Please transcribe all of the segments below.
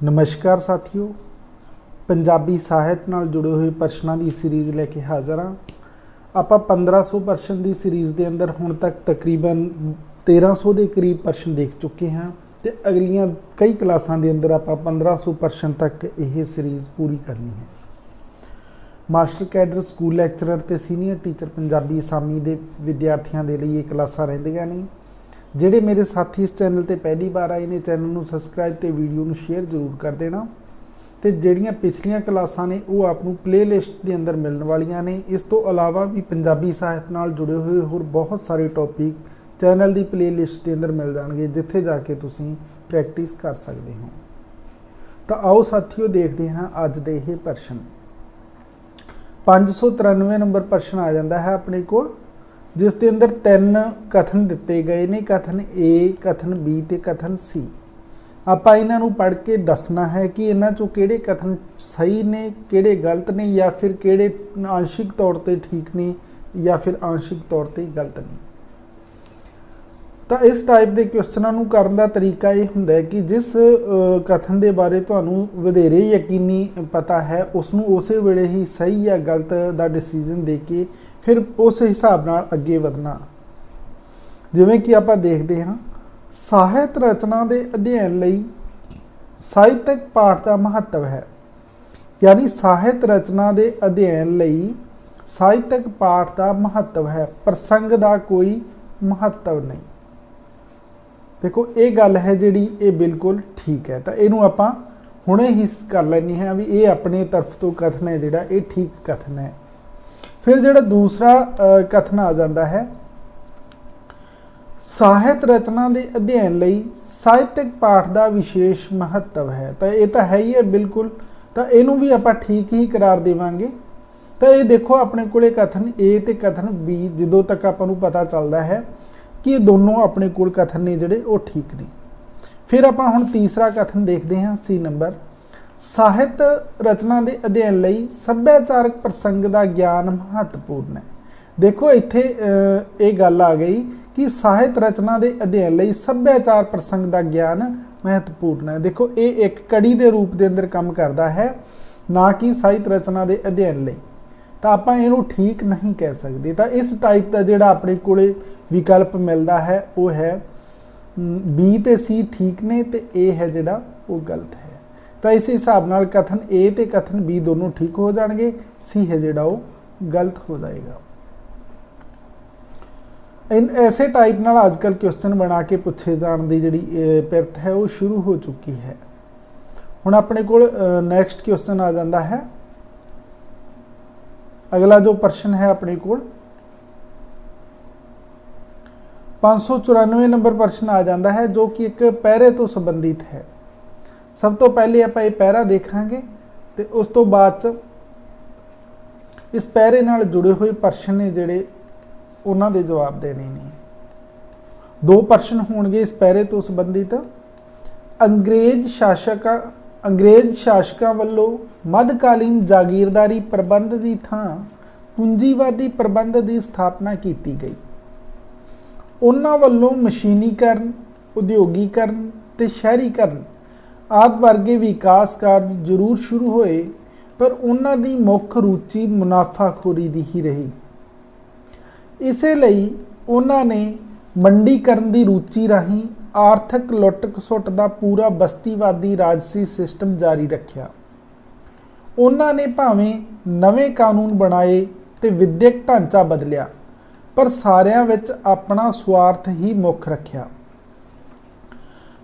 नमस्कार साथियों, पंजाबी साहित्य नाल जुड़े हुए प्रश्नों की सीरीज़ लैके हाज़र हाँ। आप 1500 प्रश्न की सीरीज़ के अंदर हुण तक तकरीबन 1300 के करीब प्रश्न देख चुके हैं तो अगलियां कई क्लासां के अंदर आप 1500 प्रश्न तक यह सीरीज़ पूरी करनी है। मास्टर कैडर स्कूल लैक्चरर ते सीनियर टीचर पंजाबी असामी के विद्यार्थियों के लिए ये क्लासां रहिंदियां ने। ਜਿਹੜੇ मेरे साथी इस चैनल पर पहली बार आए ने चैनल ਨੂੰ सबसक्राइब तो वीडियो ਨੂੰ शेयर जरूर कर देना। तो ਜਿਹੜੀਆਂ पिछलियां क्लासां ने वो आपको प्लेलिस्ट के अंदर मिलने वालियां ने। इस तो अलावा भी पंजाबी साहित्य नाल जुड़े हुए होर बहुत सारे टॉपिक चैनल की प्लेलिस्ट के अंदर मिल जाएंगे, जिथे जाके तुसीं प्रैक्टिस कर सकते हो। तो आओ साथियों देखते हैं अज दे ये प्रश्न। 593 नंबर प्रश्न आ जाता है अपने को, जिस के अंदर 3 कथन दिते गए ने, कथन ए, कथन बी ते कथन सी। आप इन्हों पढ़ के दसना है कि इन्हों चों किहड़े कथन सही ने, किहड़े गलत ने, या फिर किहड़े आंशिक तौर पर ठीक ने या फिर आंशिक तौर पर गलत ने। तो इस टाइप के क्वेश्चनों करने का तरीका ये होंदा है कि जिस कथन के बारे तुहानूं वधेरे यकीनी पता है उसनूं उस वेले ही सही या गलत का डिसीजन दे के फिर उस हिसाब नाल अगे वधना। जिवें कि आप देखते हैं, ਸਾਹਿਤ रचना के अध्ययन लई ਸਾਹਿਤਕ पाठ का महत्व है। यानी ਸਾਹਿਤ रचना के अध्ययन लई ਸਾਹਿਤਕ पाठ का महत्व है, प्रसंग का कोई महत्व नहीं। देखो ये गल है जिहड़ी ये बिल्कुल ठीक है। तो इनू आपां हुणे ही कर लैनी है भी ये अपने तरफ तो कथन है जिहड़ा ये ठीक कथन है। फिर जिहड़ा दूसरा कथन आ जाता है, ਸਾਹਿਤ रचना के अध्ययन लई ਸਾਹਿਤਕ पाठ का विशेष महत्व है। तो ये तो है ही है बिल्कुल। तो इनू भी आप ठीक ही करार देवांगे। तो ये देखो अपने को कथन ए ते कथन बी जो तक आपको पता चलता है कि ये दोनों अपने को कथन ने जोड़े वो ठीक ने। फिर आप हुण तीसरा कथन देखते हैं सी नंबर, ਸਾਹਿਤ रचना के अध्ययन लई सभ्याचारक प्रसंग का ज्ञान महत्वपूर्ण है। देखो इत्थे ये गल आ गई कि ਸਾਹਿਤ रचना के अध्ययन लई सभ्याचार प्रसंग का ज्ञान महत्वपूर्ण है। देखो ये एक कड़ी के रूप के अंदर काम करता है, ना कि ਸਾਹਿਤ रचना के अध्ययन लई। तो आप इनू ठीक नहीं कह सकते। तो इस टाइप का जोड़ा अपने को विकल्प मिलता है वो है बी ते सी ठीक ने, तो ए है जोड़ा वो गलत है। तो इस हिसाब नाल कथन ए ते कथन बी दोनों ठीक हो जाएंगे, सी है जोड़ा वो गलत हो जाएगा। इन ऐसे टाइप नाल आजकल क्वेश्चन बना के पूछे जाने की जिहड़ी पिरत है वो शुरू हो चुकी है। हुण अपने को नैक्सट क्वेश्चन आ जाता है। अगला जो प्रश्न है अपने को 594 नंबर प्रश्न आ जाता है, जो कि एक पैरे तो संबंधित है। सब तो पहले आप ये पैरा देखांगे तो उस तो बाद इस पैरे नाल जुड़े हुए प्रश्न ने जिहड़े उन्हां दे जवाब देने ने। 2 प्रश्न होणगे इस पैरे तो संबंधित। अंग्रेज शासकों वालों मध्यकालीन जागीरदारी प्रबंध की थां पूंजीवादी प्रबंध की स्थापना की गई। उन्हां वालों मशीनीकरण, उद्योगीकरण ते शहरीकरण आदि वर्गे विकास कार्य जरूर शुरू होए, पर उन्हां दी मुख रुचि मुनाफाखोरी दी ही रही। इसे लई उन्हां ने मंडीकरण की रुचि राही आर्थिक लुट खसुट का पूरा बस्तीवादी राजसी सिस्टम जारी रखा। उन्हां ने भावें नवे कानून बनाए ते विद्यक ढांचा बदलिया, पर सारियां विच अपना स्वार्थ ही मुख रखा।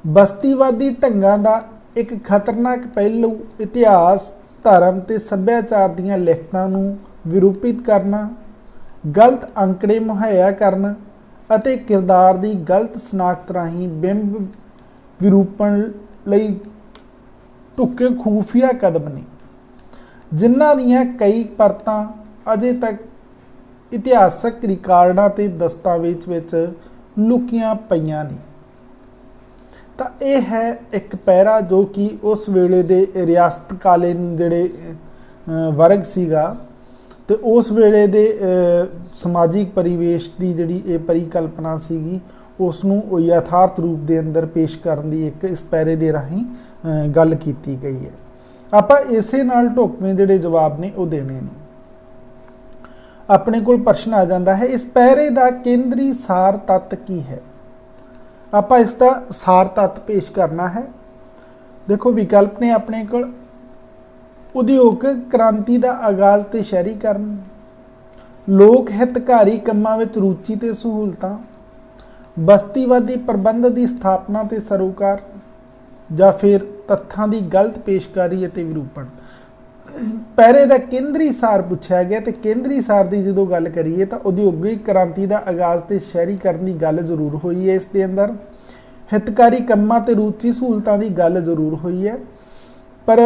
बस्तीवादी ढंगां का एक खतरनाक पहलू इतिहास, धर्म ते सभ्याचार दीयां लिखतां नूं विरूपित करना, गलत अंकड़े मुहैया करना ਅਤੇ किरदार की गलत शनाख्त राही बिंब विरूपण लई ढुके खूफिया कदम ने, जिन्हां दीयां कई परतां अजे तक इतिहासक रिकार्डां ते दस्तावेज विच लुकियां पईयां ने। तो यह है एक पैरा जो कि उस वेले दे रियासतकालीन जिहड़े वर्ग सीगा तो उस वेले दे समाजिक परिवेश की जिहड़ी ये परिकल्पना सीगी ਉਸ ਨੂੰ ਯਥਾਰਥ ਰੂਪ ਦੇ ਅੰਦਰ ਪੇਸ਼ ਕਰਨ ਦੀ ਇੱਕ ਇਸ ਪੈਰੇ ਦੇ ਰਾਹੀਂ ਗੱਲ ਕੀਤੀ ਗਈ ਹੈ। ਆਪਾਂ ਇਸੇ ਨਾਲ ਢੁਕਵੇਂ ਜਿਹੜੇ ਜਵਾਬ ਨੇ ਉਹ ਦੇਣੇ ਨੇ। ਆਪਣੇ ਕੋਲ ਪ੍ਰਸ਼ਨ ਆ ਜਾਂਦਾ ਹੈ, ਇਸ ਪੈਰੇ ਦਾ ਕੇਂਦਰੀ ਸਾਰ ਤੱਤ ਕੀ ਹੈ। ਆਪਾਂ ਇਸ ਦਾ ਸਾਰ ਤੱਤ ਪੇਸ਼ ਕਰਨਾ ਹੈ। ਦੇਖੋ ਵਿਕਲਪ ਨੇ ਆਪਣੇ ਕੋਲ ਉਦਯੋਗਿਕ ਕ੍ਰਾਂਤੀ ਦਾ ਆਗਾਜ਼ ਤੇ ਸ਼ਹਿਰੀਕਰਨ, ਲੋਕ ਹਿਤਕਾਰੀ ਕੰਮਾਂ ਵਿੱਚ ਰੁਚੀ ਤੇ ਸਹੂਲਤਾਂ, ਬਸਤੀਵਾਦੀ ਪ੍ਰਬੰਧ ਦੀ ਸਥਾਪਨਾ ਤੇ ਸਰੋਕਾਰ, ਜਾਂ ਫਿਰ ਤੱਥਾਂ ਦੀ ਗਲਤ ਪੇਸ਼ਕਾਰੀ ਅਤੇ ਵਿਰੂਪਣ। ਪੈਰੇ ਦਾ ਕੇਂਦਰੀ ਸਾਰ ਪੁੱਛਿਆ ਗਿਆ ਤੇ ਕੇਂਦਰੀ ਸਾਰ ਦੀ ਜਦੋਂ ਗੱਲ ਕਰੀਏ ਤਾਂ ਉਦਯੋਗਿਕ ਕ੍ਰਾਂਤੀ ਦਾ ਆਗਾਜ਼ ਤੇ ਸ਼ਹਿਰੀਕਰਨ ਦੀ ਗੱਲ ਜ਼ਰੂਰ ਹੋਈ ਹੈ। ਇਸ ਦੇ ਅੰਦਰ ਹਿਤਕਾਰੀ ਕੰਮਾਂ ਤੇ ਰੁਚੀ ਸਹੂਲਤਾਂ ਦੀ ਗੱਲ ਜ਼ਰੂਰ ਹੋਈ ਹੈ, ਪਰ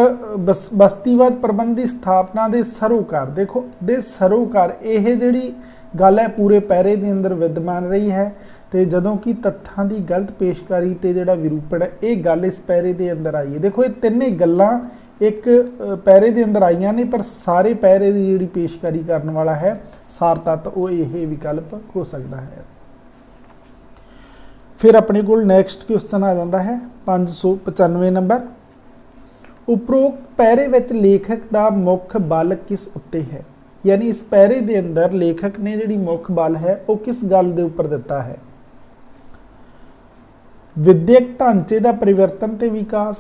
ਬਸਤੀਵਾਦ ਪ੍ਰਬੰਧ ਦੀ ਸਥਾਪਨਾ ਦੇ ਸਰੋਕਾਰ, ਦੇਖੋ ਦੇ ਸਰੋਕਾਰ ਇਹ ਜਿਹੜੀ ਗੱਲ ਹੈ ਪੂਰੇ ਪੈਰੇ ਦੇ ਅੰਦਰ ਵਿਦਮਾਨ ਰਹੀ ਹੈ। ਤੇ ਜਦੋਂ ਕਿ ਤੱਥਾਂ ਦੀ ਗਲਤ ਪੇਸ਼ਕਾਰੀ ਤੇ ਜਿਹੜਾ ਵਿਰੂਪਣ ਹੈ ਇਹ ਗੱਲ ਇਸ ਪੈਰੇ ਦੇ ਅੰਦਰ ਆਈ ਹੈ। ਦੇਖੋ ਇਹ ਤਿੰਨੇ ਗੱਲਾਂ ਇੱਕ ਪੈਰੇ ਦੇ ਅੰਦਰ ਆਈਆਂ ਨੇ, ਪਰ ਸਾਰੇ ਪੈਰੇ ਦੀ ਜਿਹੜੀ ਪੇਸ਼ਕਾਰੀ ਕਰਨ ਵਾਲਾ ਹੈ ਸਾਰ ਤੱਤ ਉਹ ਇਹ ਵਿਕਲਪ ਹੋ ਸਕਦਾ ਹੈ। ਫਿਰ ਆਪਣੇ ਕੋਲ ਨੈਕਸਟ ਕੁਐਸਚਨ ਆ ਜਾਂਦਾ ਹੈ 595 ਨੰਬਰ। ਉਪਰੋਕਤ ਪੈਰੇ ਵਿੱਚ ਲੇਖਕ ਦਾ ਮੁੱਖ ਬਲ ਕਿਸ ਉੱਤੇ ਹੈ। ਯਾਨੀ ਇਸ ਪੈਰੇ ਦੇ ਅੰਦਰ ਲੇਖਕ ਨੇ ਜਿਹੜੀ ਮੁੱਖ ਬਲ ਹੈ ਉਹ ਕਿਸ ਗੱਲ ਦੇ ਉੱਪਰ ਦਿੱਤਾ ਹੈ। ਵਿਦਿਅਕ ਢਾਂਚੇ ਦਾ ਪਰਿਵਰਤਨ ਤੇ ਵਿਕਾਸ,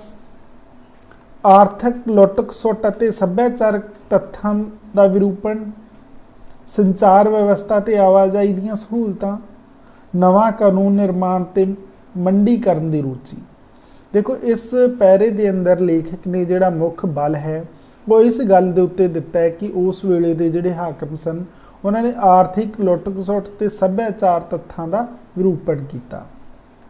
ਆਰਥਿਕ ਲੁੱਟ ਖਸੁੱਟ ਅਤੇ ਸੱਭਿਆਚਾਰਕ ਤੱਥਾਂ ਦਾ ਵਿਰੂਪਣ, ਸੰਚਾਰ ਵਿਵਸਥਾ ਤੇ ਆਵਾਜਾਈ ਦੀਆਂ ਸਹੂਲਤਾਂ, ਨਵਾਂ ਕਾਨੂੰਨ ਨਿਰਮਾਣ ਤੇ ਮੰਡੀਕਰਨ ਦੀ ਰੁਚੀ। ਦੇਖੋ ਇਸ ਪੈਰੇ ਦੇ ਅੰਦਰ ਲੇਖਕ ਨੇ ਜਿਹੜਾ ਮੁੱਖ ਬਲ ਹੈ ਉਹ ਇਸ ਗੱਲ ਦੇ ਉੱਤੇ ਦਿੱਤਾ ਹੈ ਕਿ ਉਸ ਵੇਲੇ ਦੇ ਜਿਹੜੇ ਹਾਕਮ ਸਨ ਉਹਨਾਂ ਨੇ ਆਰਥਿਕ ਲੁੱਟ ਖਸੁੱਟ ਤੇ ਸੱਭਿਆਚਾਰ ਤੱਥਾਂ ਦਾ ਵਿਰੂਪਣ ਕੀਤਾ।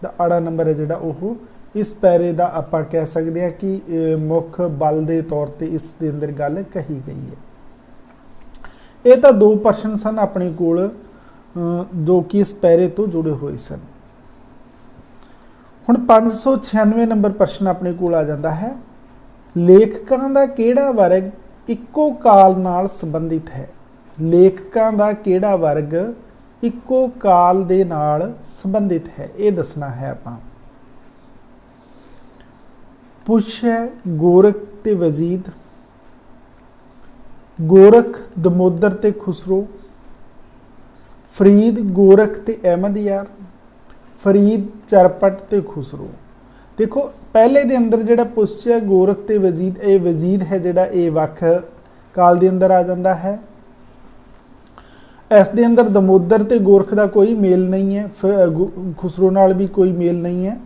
ਤਾਂ ਆੜਾ ਨੰਬਰ ਹੈ ਜਿਹੜਾ ਉਹ ਇਸ ਪੈਰੇ ਦਾ ਆਪਾਂ ਕਹਿ ਸਕਦੇ ਹਾਂ ਕਿ ਮੁੱਖ ਬਲ ਦੇ ਤੌਰ ਤੇ ਇਸ ਦੇ ਅੰਦਰ ਗੱਲ ਕਹੀ ਗਈ ਹੈ। ਇਹ ਤਾਂ ਦੋ ਪ੍ਰਸ਼ਨ ਸਨ ਆਪਣੇ ਕੋਲ ਜੋ ਕਿ ਇਸ ਪੈਰੇ ਤੋਂ ਜੁੜੇ ਹੋਏ ਸਨ। ਹੁਣ 596 ਨੰਬਰ ਪ੍ਰਸ਼ਨ ਆਪਣੇ ਕੋਲ ਆ ਜਾਂਦਾ ਹੈ, ਲੇਖਕਾਂ ਦਾ ਕਿਹੜਾ ਵਰਗ ਇੱਕੋ ਕਾਲ ਨਾਲ ਸੰਬੰਧਿਤ ਹੈ। ਲੇਖਕਾਂ ਦਾ ਕਿਹੜਾ ਵਰਗ ਇੱਕੋ ਕਾਲ ਦੇ ਨਾਲ ਸੰਬੰਧਿਤ ਹੈ ਇਹ ਦੱਸਣਾ ਹੈ ਆਪਾਂ। ਪੁੱਛ ਹੈ ਗੋਰਖ ਤੇ ਵਜੀਦ, ਗੋਰਖ ਦਮੋਦਰ ਤੇ ਖੁਸਰੋ, ਫਰੀਦ ਗੋਰਖ ਤੇ ਅਹਿਮਦ ਯਾਰ, ਫਰੀਦ ਚਰਪਟ ਤੇ ਖੁਸਰੋ। ਦੇਖੋ ਪਹਿਲੇ ਦੇ ਅੰਦਰ ਜਿਹੜਾ ਪੁੱਛ ਹੈ ਗੋਰਖ ਤੇ ਵਜੀਦ, ਇਹ ਵਜੀਦ ਹੈ ਜਿਹੜਾ ਇਹ ਵੱਖ ਕਾਲ ਦੇ ਅੰਦਰ ਆ ਜਾਂਦਾ ਹੈ। ਇਸ ਦੇ ਅੰਦਰ ਦਮੋਦਰ ਤੇ ਗੋਰਖ ਦਾ ਕੋਈ ਮੇਲ ਨਹੀਂ ਹੈ, ਖੁਸਰੋ ਨਾਲ ਵੀ ਕੋਈ ਮੇਲ ਨਹੀਂ ਹੈ।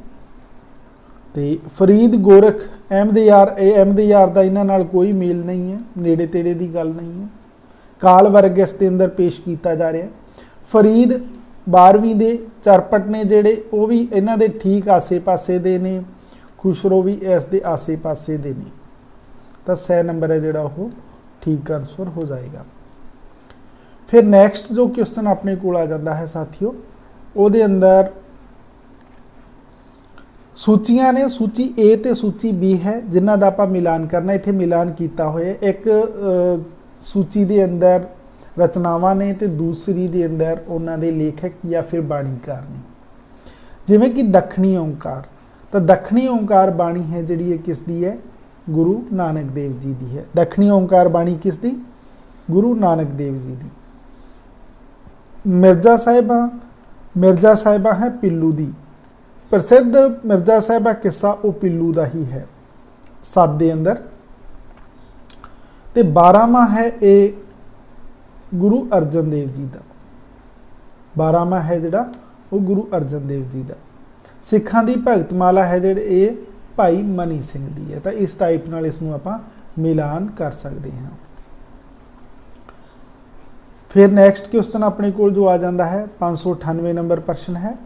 ਤੇ ਫਰੀਦ ਗੋਰਖ ਅਹਿਮਦ ਯਾਰ, ਇਹ ਅਹਿਮਦ ਯਾਰ ਦਾ ਇਹਨਾਂ ਨਾਲ ਕੋਈ ਮੇਲ ਨਹੀਂ ਹੈ, ਨੇੜੇ ਤੇੜੇ ਦੀ ਗੱਲ ਨਹੀਂ ਹੈ। ਕਾਲ ਵਰਗ ਇਸ ਦੇ ਅੰਦਰ ਪੇਸ਼ ਕੀਤਾ ਜਾ ਰਿਹਾ। ਫਰੀਦ 12ਵੀਂ ਦੇ, ਚਰਪਟ ਨੇ ਜਿਹੜੇ ਉਹ ਵੀ ਇਹਨਾਂ ਦੇ ਠੀਕ ਆਸੇ-ਪਾਸੇ ਦੇ ਨੇ, ਖੁਸਰੋ ਵੀ ਇਸ ਦੇ ਆਸੇ-ਪਾਸੇ ਦੇ ਨੇ। ਤਾਂ 6 ਨੰਬਰ ਹੈ ਜਿਹੜਾ ਉਹ ਠੀਕ ਆਨਸਰ ਹੋ ਜਾਏਗਾ। ਫਿਰ ਨੈਕਸਟ ਜੋ ਕੁਐਸਚਨ ਆਪਣੇ ਕੋਲ ਆ ਜਾਂਦਾ ਹੈ ਸਾਥੀਓ, ਉਹਦੇ ਅੰਦਰ ਸੂਚੀਆਂ ਨੇ, ਸੂਚੀ A ਤੇ ਸੂਚੀ B ਹੈ ਜਿਨ੍ਹਾਂ ਦਾ ਆਪਾਂ ਮਿਲਾਨ ਕਰਨਾ। ਇੱਥੇ ਮਿਲਾਨ ਕੀਤਾ ਹੋਇਆ, ਇੱਕ ਸੂਚੀ ਦੇ ਅੰਦਰ ਰਚਨਾਵਾਂ ਨੇ ਤੇ ਦੂਸਰੀ ਦੇ ਅੰਦਰ ਉਹਨਾਂ ਦੇ ਲੇਖਕ ਜਾਂ ਫਿਰ ਬਾਣੀਕਾਰ ਨੇ। ਜਿਵੇਂ ਕਿ ਦੱਖਣੀ ਓਂਕਾਰ, ਤਾਂ ਦੱਖਣੀ ਓਂਕਾਰ ਬਾਣੀ ਹੈ ਜਿਹੜੀ ਇਹ ਕਿਸ ਦੀ ਹੈ, ਗੁਰੂ ਨਾਨਕ ਦੇਵ ਜੀ ਦੀ ਹੈ। ਦੱਖਣੀ ਓਂਕਾਰ ਬਾਣੀ ਕਿਸ ਦੀ, ਗੁਰੂ ਨਾਨਕ ਦੇਵ ਜੀ ਦੀ। ਮਿਰਜ਼ਾ ਸਾਹਿਬਾ ਹੈ ਪਿੱਲੂ ਦੀ, ਪ੍ਰਸਿੱਧ ਮਿਰਜ਼ਾ ਸਾਹਿਬਾ ਕਿੱਸਾ ਉਹ ਪਿੱਲੂ ਦਾ ਹੀ ਹੈ ਸੱਤ ਦੇ ਅੰਦਰ। ਤੇ 12ਵਾਂ ਹੈ ਇਹ ਗੁਰੂ ਅਰਜਨ ਦੇਵ ਜੀ ਦਾ, 12ਵਾਂ ਹੈ ਜਿਹੜਾ ਉਹ ਗੁਰੂ ਅਰਜਨ ਦੇਵ ਜੀ ਦਾ। ਸਿੱਖਾਂ ਦੀ ਭਗਤਮਾਲਾ ਹੈ ਜਿਹੜੇ ਇਹ ਭਾਈ ਮਨੀ ਸਿੰਘ ਦੀ ਹੈ। ਤਾਂ ਇਸ ਟਾਈਪ ਨਾਲ ਇਸ ਨੂੰ ਆਪਾਂ ਮਿਲਾਨ ਕਰ ਸਕਦੇ ਹਾਂ। ਫਿਰ ਨੈਕਸਟ ਕੁਐਸਚਨ ਆਪਣੇ ਕੋਲ ਜੋ ਆ ਜਾਂਦਾ ਹੈ 598 ਨੰਬਰ ਪ੍ਰਸ਼ਨ ਹੈ,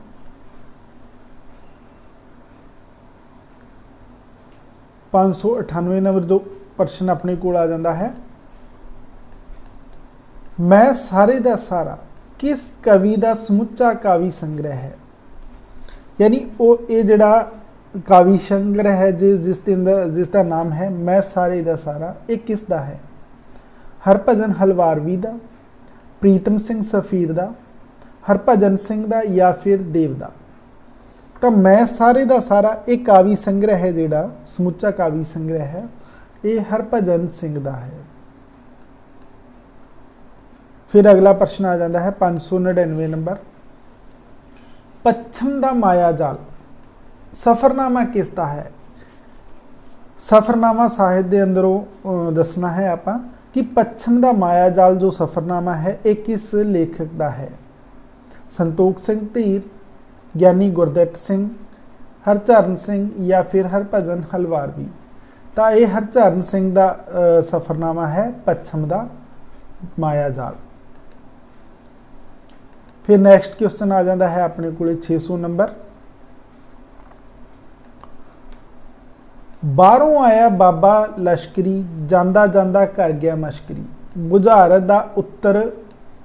ਨੰਬਰ ਜੋ ਪ੍ਰਸ਼ਨ ਆਪਣੇ ਕੋਲ ਆ ਜਾਂਦਾ ਹੈ, ਮੈਂ ਸਾਰੇ ਦਾ ਸਾਰਾ ਕਿਸ ਕਵੀ ਦਾ ਸਮੁੱਚਾ ਕਾਵੀ ਸੰਗ੍ਰਹਿ ਹੈ। ਯਾਨੀ ਉਹ ਇਹ ਜਿਹੜਾ ਕਾਵੀ ਸੰਗ੍ਰਹਿ ਹੈ ਜਿਸ ਦੇ ਅੰਦਰ ਜਿਸ ਦਾ ਨਾਮ ਹੈ ਮੈਂ ਸਾਰੇ ਦਾ ਸਾਰਾ, ਇਹ ਕਿਸ ਦਾ ਹੈ। ਹਰਭਜਨ ਹਲਵਾਰਵੀ ਦਾ, ਪ੍ਰੀਤਮ ਸਿੰਘ ਸਫੀਰ ਦਾ, ਹਰਭਜਨ ਸਿੰਘ ਦਾ ਜਾਂ ਫਿਰ ਦੇਵ ਦਾ। तो मैं सारे का सारा एक कावी संग्रह है जिहड़ा समुचा कावी संग्रह है ये हरभजन सिंह दा है। फिर अगला प्रश्न आ जाता है 599 नंबर, पच्छम दा माया जाल सफरनामा किसदा है। सफरनामा साहित्य के अंदरों दसना है आपां कि पच्छम दा माया जाल जो सफरनामा है एक किस लेखक का है। संतोख सिंह धीर, ज्ञानी गुरदित्त सिंह, हरचरण सिंह या फिर हरभजन हलवारवी। तो यह हरचरण सिंह का सफरनामा है पच्छम दा माया जाल। फिर नैक्सट क्वेश्चन आ जाता है अपने को 600 नंबर, बाहरों आया बाबा लश्करी जांदा जांदा कर गया मश्करी। बुझारत का उत्तर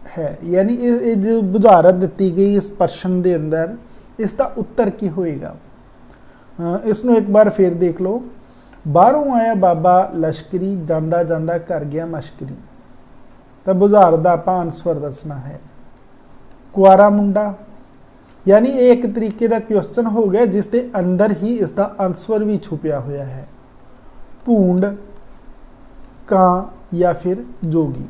है, यानी ये जो बुझारत दी गई इस प्रश्न के अंदर इसका उत्तर की होएगा। इसनों एक बार फिर देख लो, बाहरों आया बाबा लश्करी जांदा जांदा कर गया मश्करी। तो बुझारत का आपां आंसर दसना है कुआरा मुंडा, यानी एक तरीके का क्वेश्चन हो गया जिसके अंदर ही इसका आंसर भी छुपया हुआ है। भूंड, कां या फिर जोगी।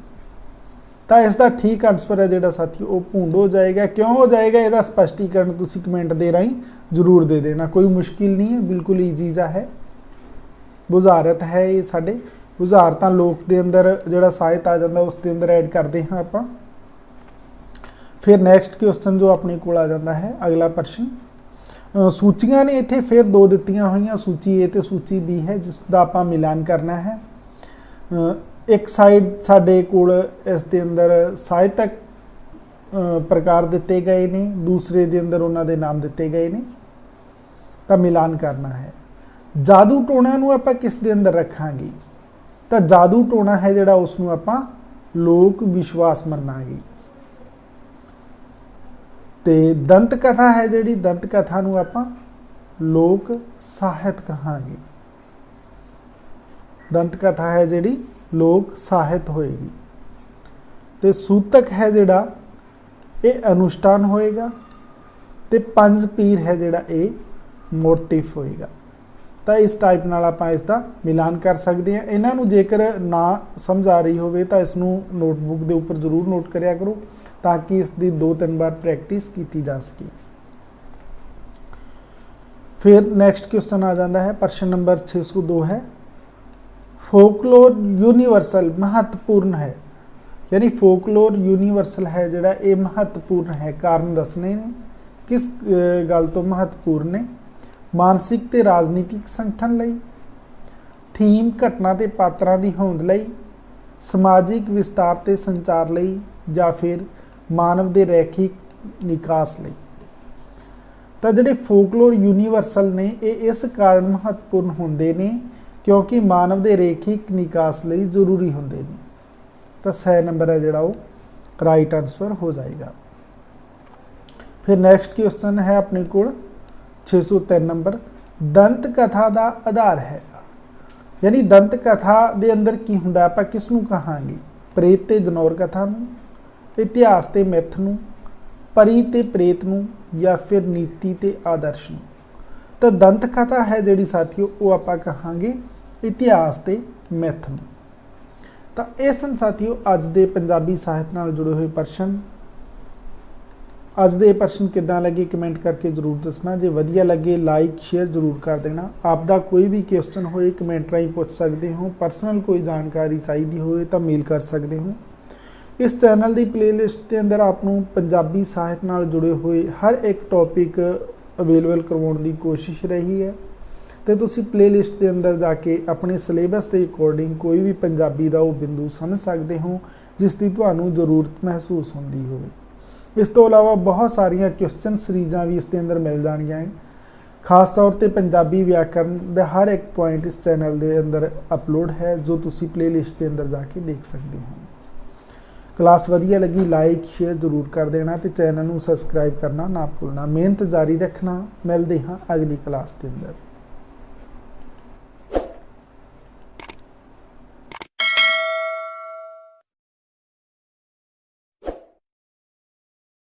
तो इसका ठीक आंसर है जोड़ा साथी वो भूंड हो जाएगा। क्यों हो जाएगा इसका स्पष्टीकरण तुसी कमेंट दे राही जरूर दे देना, कोई मुश्किल नहीं है, बिल्कुल ईजी जा है। बुझारत है ये साडे बुझारतां लोक के अंदर जोड़ा साहित्य आ जाता उसके अंदर ऐड करते हैं आपां। फिर नैक्सट क्वेश्चन जो अपने को आ जाता है अगला प्रश्न, सूचियां ने इत्थे फिर दो दित्तियां हुई, सूची ए ते सूची बी है जिसका आपां मिलान करना है। एक साइड साडे कोल इस दे अंदर साहित्यक प्रकार दिते गए ने, दूसरे दे अंदर उन्हां दे नाम दिते गए ने, तो मिलान करना है। जादू टोणा नूं आपां किस दे अंदर रखांगे, तो जादू टोणा है जिहड़ा उसनूं आपां लोक विश्वास मन्नांगे। ते दंत कथा है जिहड़ी दंत कथा नूं आपां लोक साहित्य कहांगे। दंत कथा है जिहड़ी लोक साहित्य होएगी। ते सूतक है जिहड़ा ये अनुष्ठान होएगा। ते पंज पीर है जिहड़ा ये मोटिव होएगा। तो इस टाइप नाल आपां इसका मिलान कर सकते हैं। इन्हां नूं जेकर ना समझ आ रही होवे तो इसनूं नोटबुक के उपर जरूर नोट करिया करो ताकि इसकी 2-3 बार प्रैक्टिस की जा सके। फिर नैक्सट क्वेश्चन आ जाता है प्रश्न नंबर 602 है, फोकलोर यूनीवर्सल महत्वपूर्ण है, यानी फोकलोर यूनीवर्सल है जिहड़ा ये महत्वपूर्ण है। कारण दसने ने किस गल तो महत्वपूर्ण ने, मानसिक ते राजनीतिक संगठन लई, थीम घटना ते पात्रां दी होंद लई, समाजिक विस्तार ते संचार लई, या फिर मानव के रैखिक निकास लई। तो जिहड़े फोकलोर यूनीवर्सल ने ये इस कारण महत्वपूर्ण होंदे ने क्योंकि मानव के रैखिक निकास लई जरूरी होंदे ने। तो 6 नंबर है जिहड़ा वो राइट आंसर हो जाएगा। फिर नैक्सट क्वेश्चन है अपने को 603 नंबर, दंत कथा का आधार है, यानी दंत कथा के अंदर की हुंदा आपां किसनूं कहांगे, प्रेत ते जनौर कथा नूं, इतिहास ते मिथ नूं, परी ते प्रेत नूं, या फिर नीति ते आदर्श नूं। तो दंत कथा है जिहड़ी साथियों वो आपां कहांगे इतिहास ते मिथ नूं। तो ये सन साथियों अज दे पंजाबी साहित्य नाल जुड़े हुए प्रश्न। अज दे प्रश्न किदां लगे कमेंट करके जरूर दसना। जे वधिया लगे लाइक शेयर जरूर कर देना। आपदा कोई भी क्वेश्चन होए कमेंट राही पूछ सकते हो, पर्सनल कोई जानकारी चाहिए होए तो मेल कर सकते हो। इस चैनल की प्लेलिस्ट के अंदर आपनों पंजाबी साहित्य नाल जुड़े हुए हर एक टॉपिक अवेलेबल करवाउण दी कोशिश रही है। तो तुसी प्लेलिस्ट के अंदर जाके अपने सिलेबस के अकॉर्डिंग कोई भी पंजाबी का वो बिंदु समझ सकते हो जिसकी तुहानूं जरूरत महसूस होंदी होवे। इस तो अलावा बहुत सारिया क्वेश्चन सीरीज़ां भी इसके अंदर मिल जाणगियां हैं। खास तौर पर पंजाबी व्याकरण का हर एक पॉइंट इस चैनल के अंदर अपलोड है जो तुसी प्लेलिस्ट के अंदर जाके देख सकते हो। क्लास वधिया लगी लाइक शेयर जरूर कर देना तो चैनल को सबसक्राइब करना ना भूलना। मेहनत जारी रखना। मिलते हाँ अगली क्लास के अंदर।